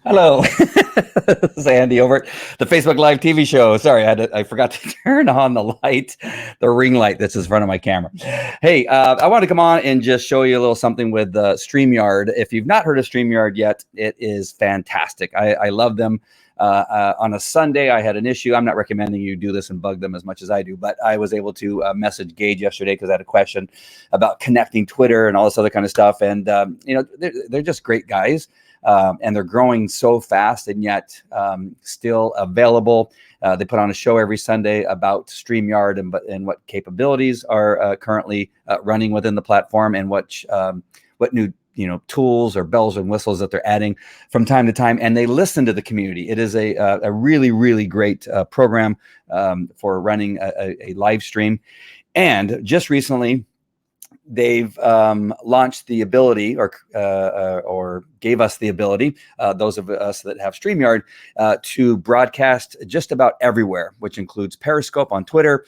Hello, this is Andy over at the Facebook Live TV show. Sorry, I forgot to turn on the light, the ring light that's in front of my camera. Hey, I want to come on and just show you a little something with StreamYard. If you've not heard of StreamYard yet, it is fantastic. I love them. On a Sunday, I had an issue. I'm not recommending you do this and bug them as much as I do, but I was able to message Gage yesterday because I had a question about connecting Twitter and all this other kind of stuff. And, they're just great guys. And they're growing so fast and yet still available. They put on a show every Sunday about StreamYard and what capabilities are currently running within the platform and what new tools or bells and whistles that they're adding from time to time. And they listen to the community. It is a really, really great program for running a live stream. And just recently, they've launched the ability or gave us the ability, those of us that have StreamYard, to broadcast just about everywhere, which includes Periscope on Twitter,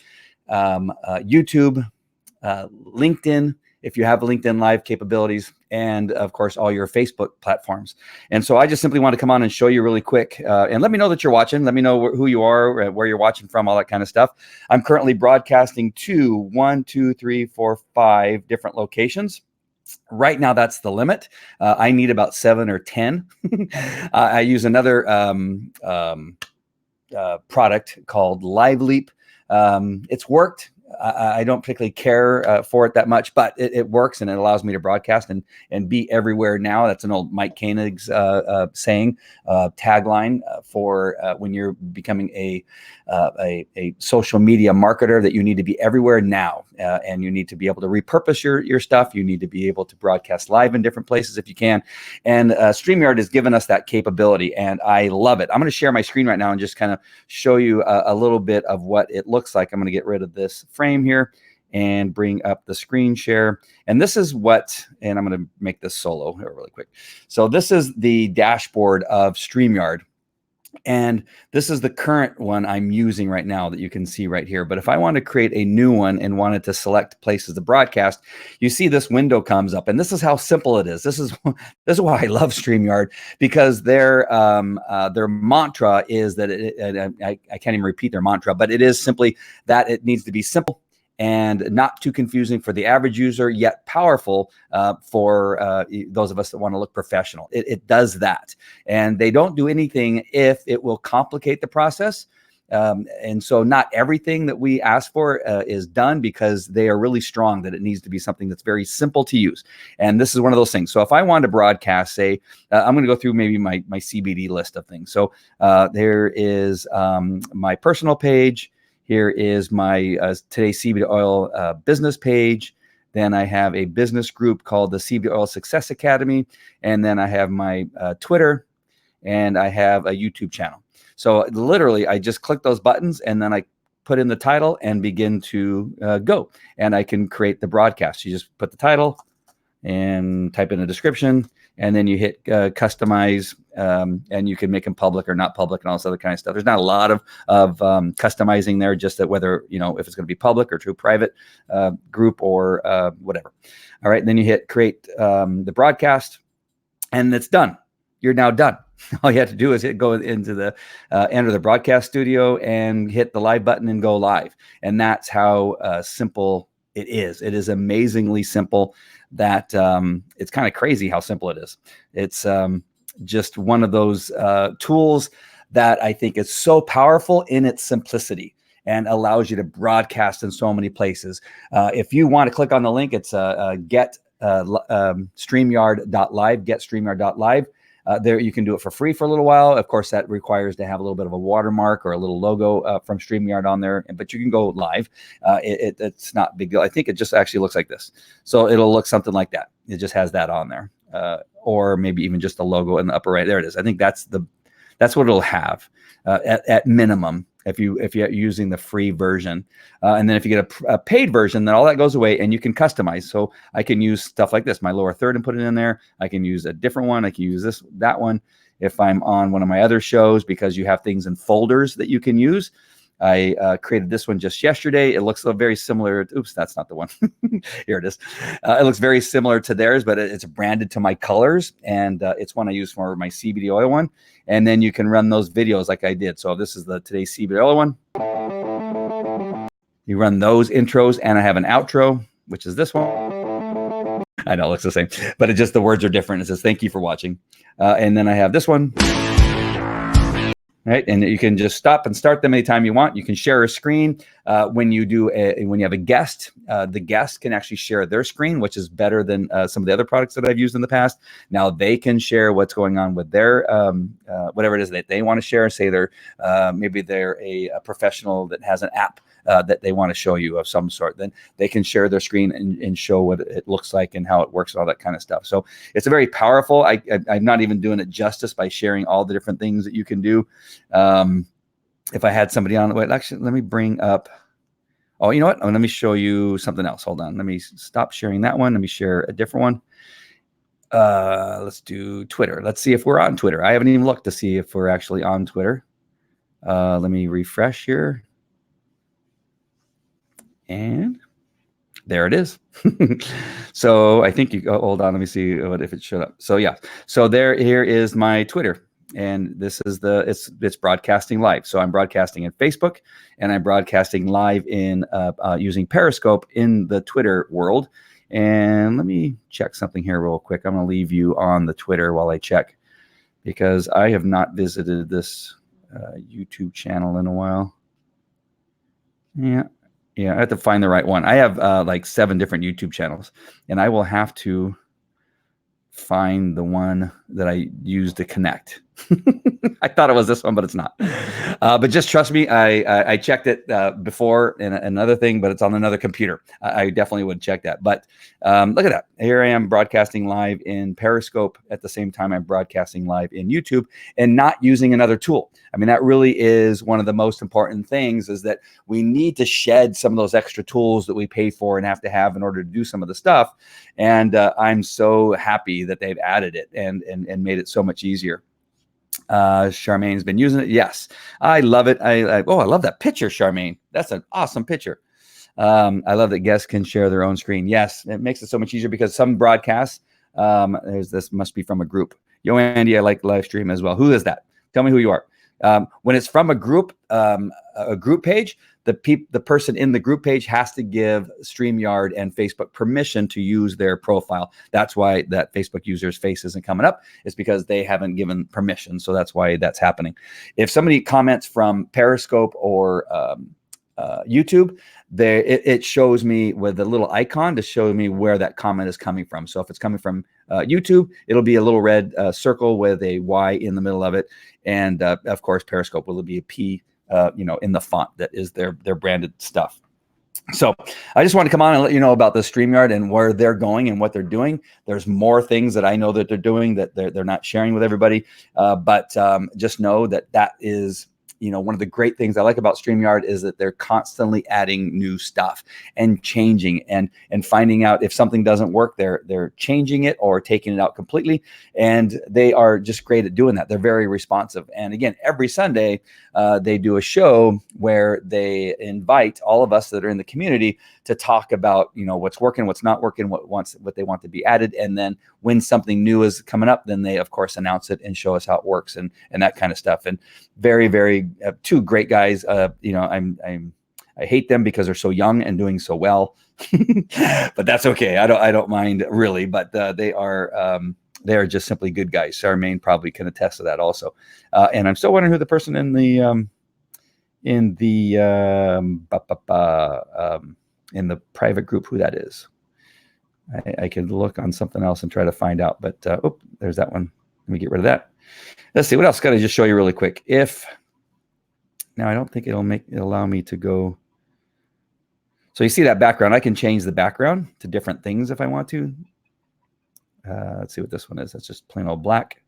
YouTube, LinkedIn, if you have LinkedIn Live capabilities, and of course, all your Facebook platforms. And so I just simply want to come on and show you really quick and let me know that you're watching. Let me know who you are, where you're watching from, all that kind of stuff. I'm currently broadcasting to 5 different locations. Right now, that's the limit. I need about 7 or 10. I use another product called LiveLeap. It's worked. I don't particularly care for it that much, but it works and it allows me to broadcast and be everywhere now. That's an old Mike Koenig's saying, tagline for when you're becoming a social media marketer, that you need to be everywhere now, and you need to be able to repurpose your stuff. You need to be able to broadcast live in different places if you can. And StreamYard has given us that capability, and I love it. I'm going to share my screen right now and just kind of show you a little bit of what it looks like. I'm going to get rid of this frame here and bring up the screen share. And this is and I'm going to make this solo here really quick. So this is the dashboard of StreamYard. And this is the current one I'm using right now that you can see right here. But if I want to create a new one and wanted to select places to broadcast, you see this window comes up. And this is how simple it is. This is why I love StreamYard, because their mantra is that I can't even repeat their mantra, but it is simply that it needs to be simple and not too confusing for the average user, yet powerful for those of us that want to look professional. It does that. And they don't do anything if it will complicate the process. And so not everything that we ask for is done, because they are really strong that it needs to be something that's very simple to use. And this is one of those things. So if I want to broadcast, say, I'm going to go through maybe my CBD list of things. So there is my personal page. Here is my today's CBD oil business page. Then I have a business group called the CBD Oil Success Academy. And then I have my Twitter, and I have a YouTube channel. So literally, I just click those buttons and then I put in the title and begin to go. And I can create the broadcast. You just put the title and type in a description, and then you hit customize, and you can make them public or not public and all this other kind of stuff. There's not a lot of customizing there, just that whether, if it's going to be public or to a private group or whatever. All right. And then you hit create the broadcast, and it's done. You're now done. All you have to do is go into the enter the broadcast studio and hit the live button and go live. And that's how simple it is. It is amazingly simple. That it's kind of crazy how simple it is. It's just one of those tools that I think is so powerful in its simplicity and allows you to broadcast in so many places. If you want to click on the link, it's StreamYard.live, getStreamYard.live. There you can do it for free for a little while. Of course, that requires to have a little bit of a watermark or a little logo from StreamYard on there, but you can go live. It's not a big deal. I think it just actually looks like this. So it'll look something like that. It just has that on there, or maybe even just a logo in the upper right. There it is. I think that's what it'll have at minimum if you're using the free version. And then if you get a paid version, then all that goes away and you can customize. So I can use stuff like this, my lower third, and put it in there. I can use a different one. I can use that one if I'm on one of my other shows, because you have things in folders that you can use. I created this one just yesterday. It looks very similar. Oops, that's not the one. Here it is. It looks very similar to theirs, but it's branded to my colors, and it's one I use for my CBD oil one. And then you can run those videos like I did. So this is the today's CBD oil one. You run those intros, and I have an outro, which is this one. I know it looks the same, but it's just the words are different. It says, thank you for watching. And then I have this one. Right, and you can just stop and start them anytime you want. You can share a screen when you have a guest. The guest can actually share their screen, which is better than some of the other products that I've used in the past. Now they can share what's going on with their whatever it is that they want to share. Say they're maybe they're a professional that has an app that they want to show you of some sort. Then they can share their screen and show what it looks like and how it works and all that kind of stuff. So it's a very powerful. I'm not even doing it justice by sharing all the different things that you can do. If I had somebody on, wait, actually, let me bring up. Oh, you know what? Oh, let me show you something else. Hold on. Let me stop sharing that one. Let me share a different one. Let's do Twitter. Let's see if we're on Twitter. I haven't even looked to see if we're actually on Twitter. Let me refresh here. And there it is. So I think hold on. Let me see what if it showed up. So yeah. So here is my Twitter. And this is it's broadcasting live. So I'm broadcasting in Facebook, and I'm broadcasting live in using Periscope in the Twitter world. And let me check something here real quick. I'm going to leave you on the Twitter while I check, because I have not visited this YouTube channel in a while. Yeah, I have to find the right one. I have like 7 different YouTube channels, and I will have to find the one that I use to connect. I thought it was this one, but it's not. But just trust me, I checked it before in another thing, but it's on another computer. I definitely would check that. But look at that. Here I am broadcasting live in Periscope at the same time I'm broadcasting live in YouTube, and not using another tool. I mean, that really is one of the most important things, is that we need to shed some of those extra tools that we pay for and have to have in order to do some of the stuff. And I'm so happy that they've added it and made it so much easier. Charmaine's been using it. Yes, I love it. I love that picture, Charmaine. That's an awesome picture. I love that guests can share their own screen. Yes, it makes it so much easier, because some broadcasts, this must be from a group. Yo, Andy, I like live stream as well. Who is that? Tell me who you are. When it's from a group page, the person in the group page has to give StreamYard and Facebook permission to use their profile. That's why that Facebook user's face isn't coming up. It's because they haven't given permission. So that's why that's happening. If somebody comments from Periscope or YouTube, it shows me with a little icon to show me where that comment is coming from. So if it's coming from YouTube, it'll be a little red circle with a Y in the middle of it. And of course, Periscope will be a P, in the font that is their branded stuff. So I just want to come on and let you know about the StreamYard and where they're going and what they're doing. There's more things that I know that they're doing that they're not sharing with everybody. But just know that is, one of the great things I like about StreamYard is that they're constantly adding new stuff and changing and finding out if something doesn't work, they're changing it or taking it out completely. And they are just great at doing that. They're very responsive. And again, every Sunday, they do a show where they invite all of us that are in the community to talk about, what's working, what's not working, what they want to be added. And then when something new is coming up, then they of course announce it and show us how it works and that kind of stuff. And very, very two great guys. I hate them because they're so young and doing so well, but that's okay. I don't mind really, but they are just simply good guys. Charmaine probably can attest to that also. And I'm still wondering who the person in the private group, who that is. I could look on something else and try to find out, but there's that one. Let me get rid of that. Let's see what else. Got to just show you really quick. Now I don't think it'll allow me to go. So you see that background? I can change the background to different things if I want to. Let's see what this one is. That's just plain old black.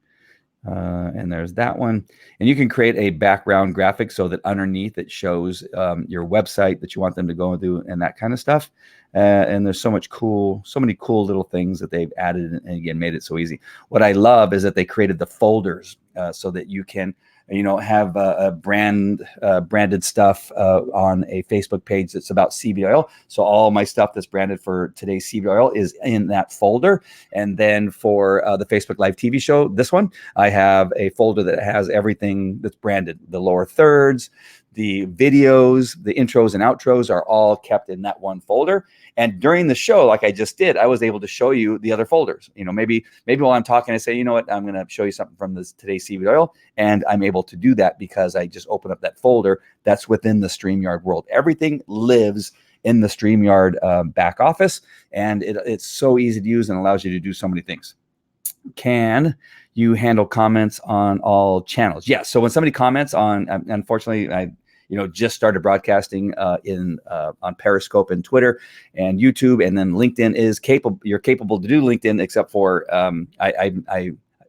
And there's that one. And you can create a background graphic so that underneath it shows your website that you want them to go to and that kind of stuff. And there's so many cool little things that they've added and again made it so easy. What I love is that they created the folders so that you can have branded stuff on a Facebook page that's about CBD oil. So all my stuff that's branded for today's CBD oil is in that folder. And then for the Facebook Live TV show, this one, I have a folder that has everything that's branded. The lower thirds, the videos, the intros and outros are all kept in that one folder. And during the show, like I just did, I was able to show you the other folders. Maybe while I'm talking, I say, you know what, I'm going to show you something from this today's CBD oil. And I'm able to do that because I just open up that folder that's within the StreamYard world. Everything lives in the StreamYard back office. And it's so easy to use and allows you to do so many things. Can you handle comments on all channels? Yes. So when somebody comments on, unfortunately, I just started broadcasting on Periscope and Twitter and YouTube, and then LinkedIn is capable. You're capable to do LinkedIn, except for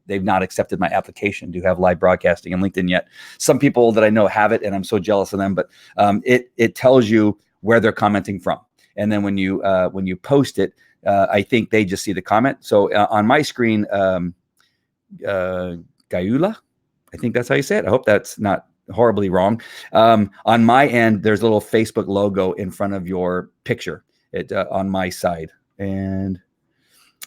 they've not accepted my application to have live broadcasting in LinkedIn yet. Some people that I know have it, and I'm so jealous of them. But it tells you where they're commenting from, and then when you post it, I think they just see the comment. So on my screen, Gayula, I think that's how you say it. I hope that's not horribly wrong. On my end, there's a little Facebook logo in front of your picture on my side, and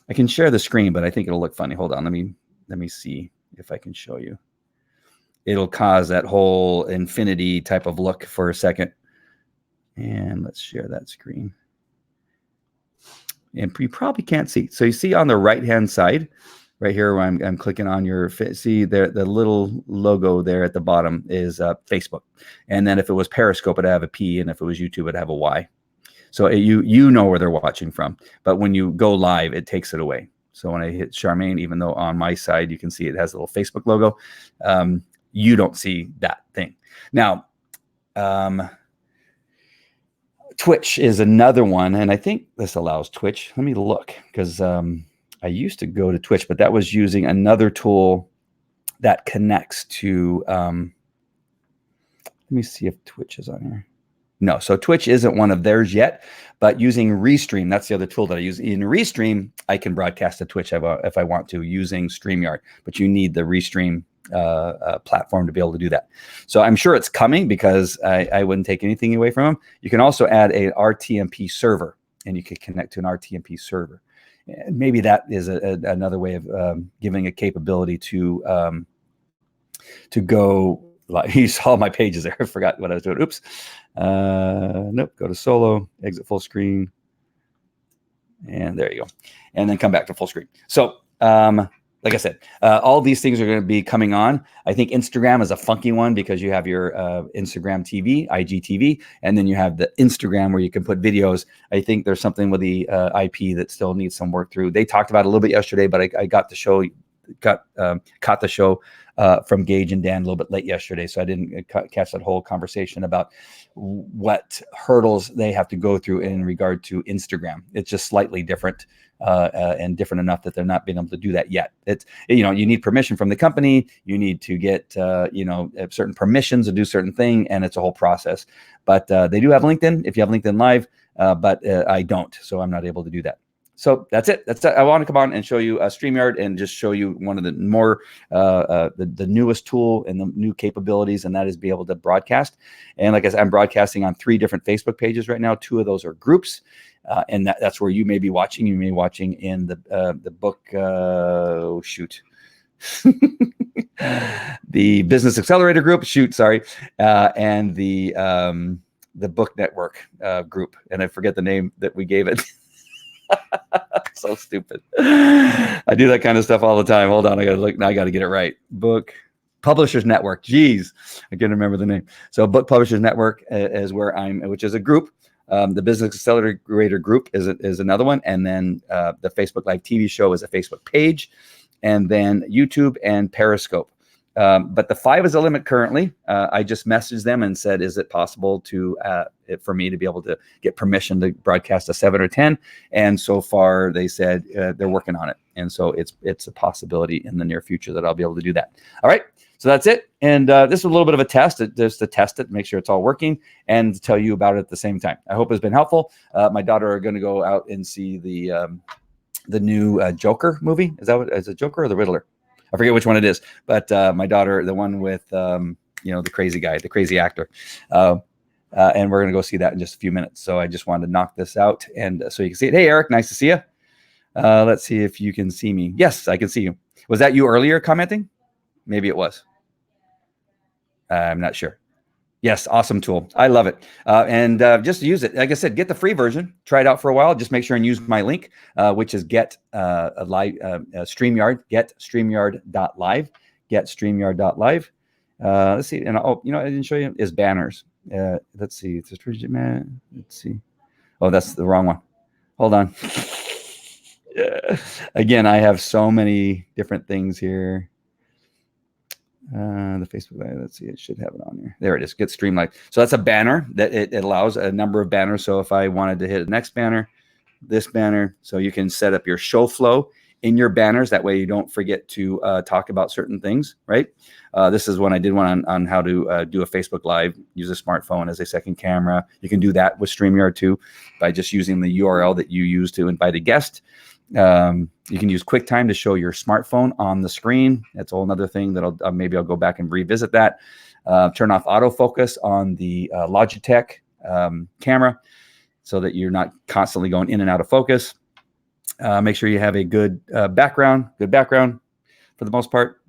I can share the screen, but I think it'll look funny. Hold on, let me see if I can show you. It'll cause that whole infinity type of look for a second, and let's share that screen. And you probably can't see. So you see on the right-hand side, right here, where I'm clicking on your, see there, the little logo there at the bottom is Facebook. And then if it was Periscope, it'd have a P, and if it was YouTube, it'd have a Y. So you know where they're watching from. But when you go live, it takes it away. So when I hit Charmaine, even though on my side you can see it has a little Facebook logo, you don't see that thing. Now, Twitch is another one, and I think this allows Twitch. Let me look, because I used to go to Twitch, but that was using another tool that connects to, let me see if Twitch is on here. No, so Twitch isn't one of theirs yet, but using Restream, that's the other tool that I use. In Restream, I can broadcast to Twitch if I want to using StreamYard, but you need the Restream platform to be able to do that. So I'm sure it's coming, because I wouldn't take anything away from them. You can also add a RTMP server, and you can connect to an RTMP server. And maybe that is another way of giving a capability to go. Like, you saw my pages there. I forgot what I was doing. Oops. Nope. Go to solo, exit full screen, and there you go. And then come back to full screen. So, like I said, all these things are going to be coming on. I think Instagram is a funky one, because you have your Instagram TV, IGTV, and then you have the Instagram where you can put videos. I think there's something with the IP that still needs some work through. They talked about it a little bit yesterday, but I got the show, caught the show from Gage and Dan a little bit late yesterday, so I didn't catch that whole conversation about what hurdles they have to go through in regard to Instagram. It's just slightly different. And different enough that they're not being able to do that yet. It's, you need permission from the company. You need to get, certain permissions to do certain thing, and it's a whole process. But they do have LinkedIn if you have LinkedIn Live, but I don't, so I'm not able to do that. So that's it. I want to come on and show you StreamYard, and just show you one of the more the newest tool and the new capabilities, and that is be able to broadcast. And like I said, I'm broadcasting on 3 different Facebook pages right now. 2 of those are groups. And that's where you may be watching. You may be watching in the book. The Business Accelerator group. And the Book Network group. And I forget the name that we gave it. So stupid. I do that kind of stuff all the time. Hold on, I gotta look. Now I gotta get it right. Book Publishers Network. Jeez, I can't remember the name. So Book Publishers Network is where which is a group. The Business Accelerator group is another one, and then the Facebook Live TV show is a Facebook page, and then YouTube and Periscope. But the 5 is the limit currently. I just messaged them and said, is it possible for me to be able to get permission to broadcast a 7 or 10? And so far they said they're working on it. And so it's a possibility in the near future that I'll be able to do that. All right. So that's it. And this is a little bit of a test, just to test it, make sure it's all working, and tell you about it at the same time. I hope it's been helpful. My daughter are going to go out and see the new Joker movie. Is it Joker or the Riddler? I forget which one it is, but my daughter, the one with, the crazy guy, the crazy actor. And we're going to go see that in just a few minutes. So I just wanted to knock this out. And so you can see it. Hey, Eric, nice to see you. Let's see if you can see me. Yes, I can see you. Was that you earlier commenting? Maybe it was. I'm not sure. Yes, awesome tool. I love it. And just use it. Like I said, get the free version. Try it out for a while. Just make sure and use my link, which is StreamYard, getstreamyard.live, getstreamyard.live. Let's see. And I didn't show you is banners. Let's see. Let's see. Oh, that's the wrong one. Hold on. Again, I have so many different things here. The Facebook Live, let's see, it should have it on here. There it is. Get Stream Live. So that's a banner that it allows a number of banners. So if I wanted to hit the next banner, this banner, so you can set up your show flow in your banners. That way you don't forget to talk about certain things, right? This is when I did one on how to do a Facebook Live, use a smartphone as a second camera. You can do that with StreamYard too by just using the URL that you use to invite a guest. You can use QuickTime to show your smartphone on the screen. That's a whole other thing that maybe I'll go back and revisit that. Turn off autofocus on the Logitech camera so that you're not constantly going in and out of focus. Make sure you have a good background for the most part,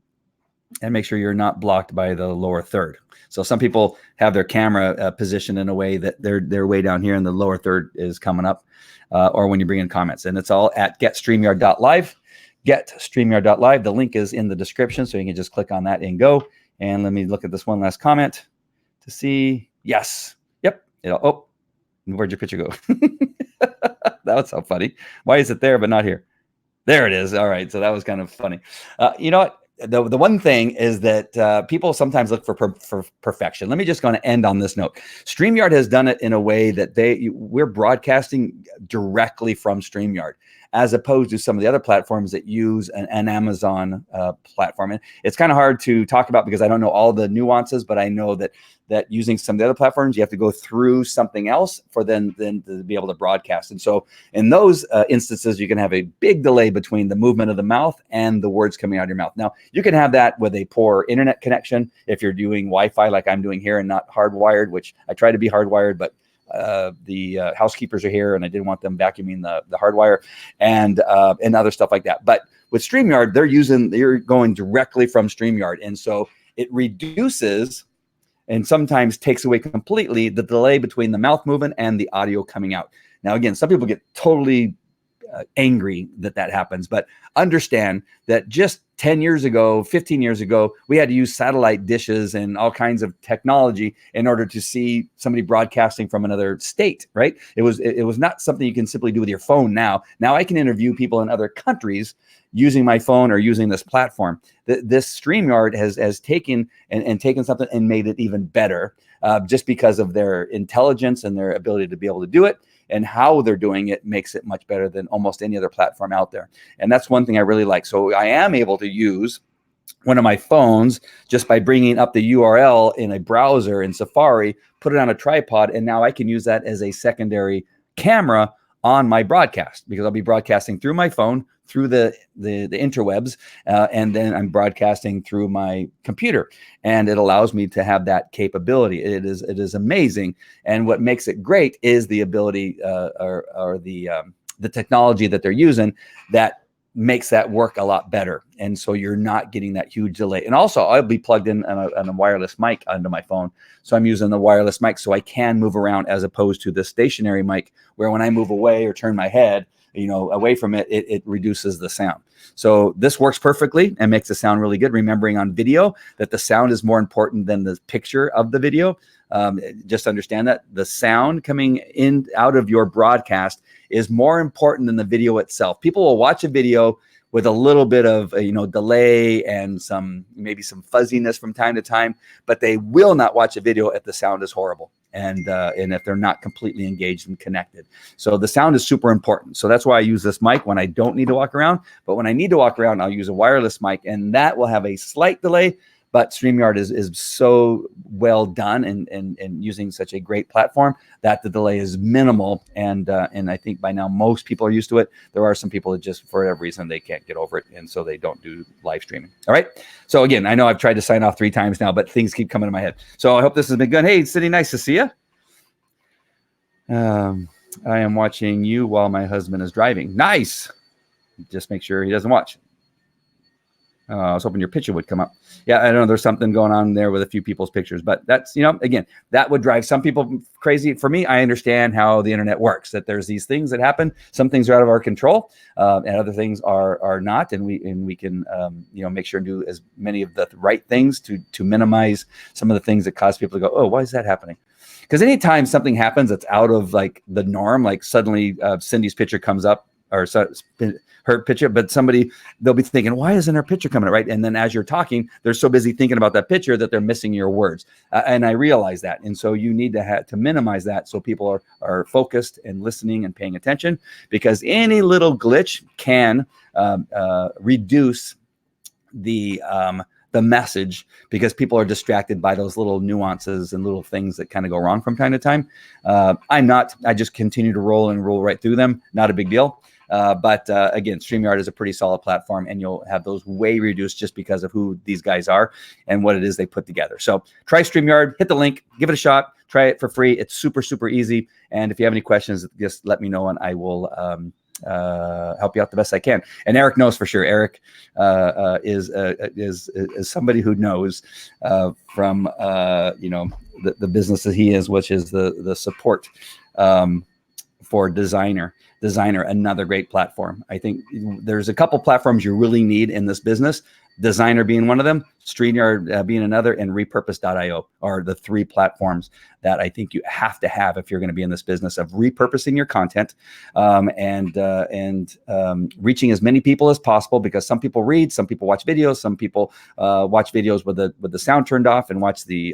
and make sure you're not blocked by the lower third. So some people have their camera positioned in a way that they're way down here and the lower third is coming up, or when you bring in comments. And it's all at getstreamyard.live, getstreamyard.live. The link is in the description, so you can just click on that and go. And let me look at this one last comment to see. Yes. Yep. Oh, where'd your picture go? That was so funny. Why is it there but not here? There it is. All right. So that was kind of funny. You know what? The one thing is that people sometimes look for perfection. Let me just going to end on this note. StreamYard has done it in a way that we're broadcasting directly from StreamYard, as opposed to some of the other platforms that use an Amazon platform. And it's kind of hard to talk about because I don't know all the nuances, but I know that using some of the other platforms, you have to go through something else for then to be able to broadcast. And so in those instances, you can have a big delay between the movement of the mouth and the words coming out of your mouth. Now, you can have that with a poor internet connection if you're doing Wi-Fi like I'm doing here and not hardwired, which I try to be hardwired, but the housekeepers are here and I didn't want them vacuuming the hardwire and other stuff like that. But with StreamYard, they're going directly from StreamYard. And so it reduces and sometimes takes away completely the delay between the mouth movement and the audio coming out. Now, again, some people get totally angry that happens, but understand that just 10 years ago, 15 years ago, we had to use satellite dishes and all kinds of technology in order to see somebody broadcasting from another state, right? It was not something you can simply do with your phone now. Now I can interview people in other countries using my phone or using this platform. This StreamYard has taken and taken something and made it even better just because of their intelligence and their ability to be able to do it. And how they're doing it makes it much better than almost any other platform out there. And that's one thing I really like. So I am able to use one of my phones just by bringing up the URL in a browser in Safari, put it on a tripod, and now I can use that as a secondary camera on my broadcast, because I'll be broadcasting through my phone, through the interwebs, and then I'm broadcasting through my computer, and it allows me to have that capability. It is amazing, and what makes it great is the ability or the technology that they're using that makes that work a lot better. And so you're not getting that huge delay. And also I'll be plugged in on a wireless mic onto my phone. So I'm using the wireless mic so I can move around, as opposed to the stationary mic where when I move away or turn my head, away from it, it reduces the sound. So this works perfectly and makes the sound really good. Remembering on video that the sound is more important than the picture of the video. Just understand that the sound coming in out of your broadcast is more important than the video itself. People will watch a video with a little bit of delay and maybe some fuzziness from time to time, but they will not watch a video if the sound is horrible and if they're not completely engaged and connected. So the sound is super important. So that's why I use this mic when I don't need to walk around. But when I need to walk around, I'll use a wireless mic, and that will have a slight delay, but StreamYard is so well done and using such a great platform that the delay is minimal. And I think by now most people are used to it. There are some people that just for whatever reason they can't get over it, and so they don't do live streaming. All right. So again, I know I've tried to sign off 3 times now, but things keep coming to my head. So I hope this has been good. Hey, Cindy, nice to see you. I am watching you while my husband is driving. Nice. Just make sure he doesn't watch. I was hoping your picture would come up. Yeah, I know there's something going on there with a few people's pictures, but that's, again, that would drive some people crazy. For me, I understand how the internet works, that there's these things that happen. Some things are out of our control, and other things are not. And we can, make sure to do as many of the right things to minimize some of the things that cause people to go, oh, why is that happening? Because anytime something happens that's out of like the norm, like suddenly Cindy's picture comes up, or her picture, but they'll be thinking, why isn't her picture coming up, right? And then as you're talking, they're so busy thinking about that picture that they're missing your words. And I realize that. And so you need to minimize that so people are focused and listening and paying attention, because any little glitch can reduce the message, because people are distracted by those little nuances and little things that kind of go wrong from time to time. I just continue to roll right through them. Not a big deal. But again, StreamYard is a pretty solid platform, and you'll have those way reduced just because of who these guys are and what it is they put together. So try StreamYard, hit the link, give it a shot, try it for free. It's super, super easy. And if you have any questions, just let me know and I will help you out the best I can. And Eric knows for sure. Eric is somebody who knows from the business that he is, which is the support for Designer, another great platform. I think there's a couple platforms you really need in this business. Designer being one of them, StreamYard being another, and Repurpose.io are the 3 platforms that I think you have to have if you're going to be in this business of repurposing your content and reaching as many people as possible, because some people read, some people watch videos, some people watch videos with the sound turned off and watch the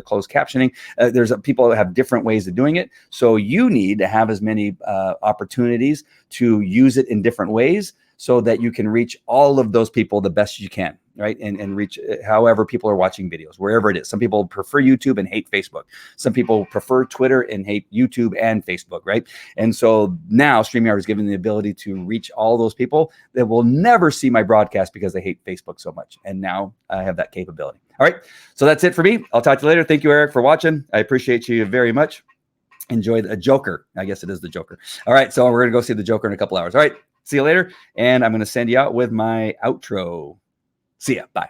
closed captioning. There's people that have different ways of doing it. So you need to have as many opportunities to use it in different ways, so that you can reach all of those people the best you can, right? And reach however people are watching videos, wherever it is. Some people prefer YouTube and hate Facebook. Some people prefer Twitter and hate YouTube and Facebook, right? And so now StreamYard is given the ability to reach all those people that will never see my broadcast because they hate Facebook so much. And now I have that capability. All right, so that's it for me. I'll talk to you later. Thank you, Eric, for watching. I appreciate you very much. Enjoy the Joker. I guess it is the Joker. All right, so we're going to go see the Joker in a couple hours. All right. See you later. And I'm going to send you out with my outro. See ya. Bye.